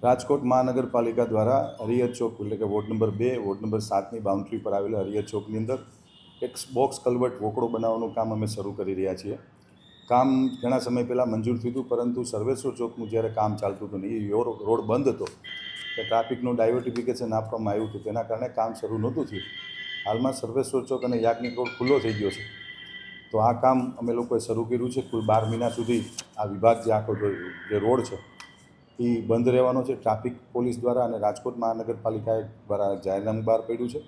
રાજકોટ મહાનગરપાલિકા દ્વારા હરિહર ચોક એટલે કે વોર્ડ નંબર 2 વોર્ડ નંબર 7ની બાઉન્ડ્રી પર આવેલા હરિહર ચોકની અંદર એક બોક્સ કલ્વર્ટ વોકડો બનાવવાનું કામ અમે શરૂ કરી રહ્યા છીએ. કામ ઘણા સમય પહેલાં મંજૂર થયું હતું, પરંતુ સર્વેશ્વર ચોકનું જ્યારે કામ ચાલતું હતું ને એ રોડ બંધ હતો, કે ટ્રાફિકનું ડાયવર્ટિફિકેશન આપવામાં આવ્યું હતું, તેના કારણે કામ શરૂ નહોતું થયું. હાલમાં સર્વેશ્વર ચોક અને યાજ્ઞિક રોડ ખુલ્લો થઈ ગયો છે. તો આ કામ અમે લોકોએ શરૂ કર્યું છે. કુલ 12 મહિના સુધી આ વિભાગ જે આખો જે રોડ છે એ બંધ રહેવાનો છે. ટ્રાફિક પોલીસ દ્વારા અને રાજકોટ મહાનગરપાલિકા દ્વારા જાહેરનામું બહાર પડ્યું છે.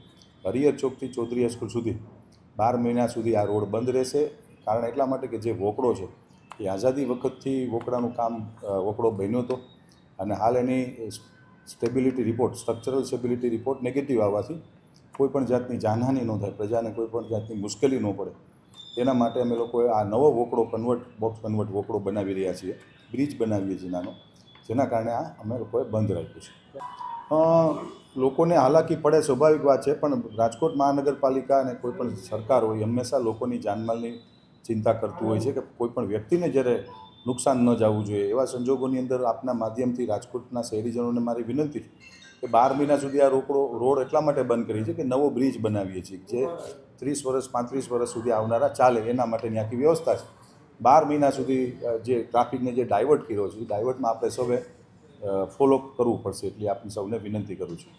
હરિહર ચોકથી ચૌધરી હાઈસ્કૂલ સુધી 12 મહિના સુધી આ રોડ બંધ રહેશે. કારણ એટલા માટે કે જે વોકડો છે એ આઝાદી વખતથી વોકડાનું કામ વોકડો બન્યો હતો અને હાલ એની stability report, structural stability report negative આવવાથી કોઈપણ જાતની જાનહાનિ ન થાય, પ્રજાને કોઈપણ જાતની મુશ્કેલી ન પડે, તેના માટે અમે લોકોએ આ નવો વોકડો બોક્સ કન્વર્ટ વોકડો બનાવી રહ્યા છીએ. બ્રિજ બનાવીએ છીએ નાનો, જેના કારણે આ અમે લોકોએ બંધ રાખ્યું છે. લોકોને હાલાકી પડે સ્વાભાવિક વાત છે, પણ રાજકોટ મહાનગરપાલિકા અને કોઈપણ સરકાર હોય હંમેશા લોકોની જાનમાલની ચિંતા કરતું હોય છે કે કોઈપણ વ્યક્તિને જ્યારે નુકસાન ન જવું જોઈએ. એવા સંજોગોની અંદર આપના માધ્યમથી રાજકોટના શહેરીજનોને મારી વિનંતી કે 12 મહિના સુધી આ રોડ એટલા માટે બંધ કરી છે કે નવો બ્રિજ બનાવીએ છીએ, જે 30 વર્ષ 35 વર્ષ સુધી આવનારા ચાલે એના માટેની આખી વ્યવસ્થા છે. 12 મહિના સુધી જે ટ્રાફિકને જે ડાયવર્ટ કર્યો છે એ ડાયવર્ટમાં આપણે સૌએ ફોલો કરવું પડશે, એટલી આપની સૌને વિનંતી કરું છું.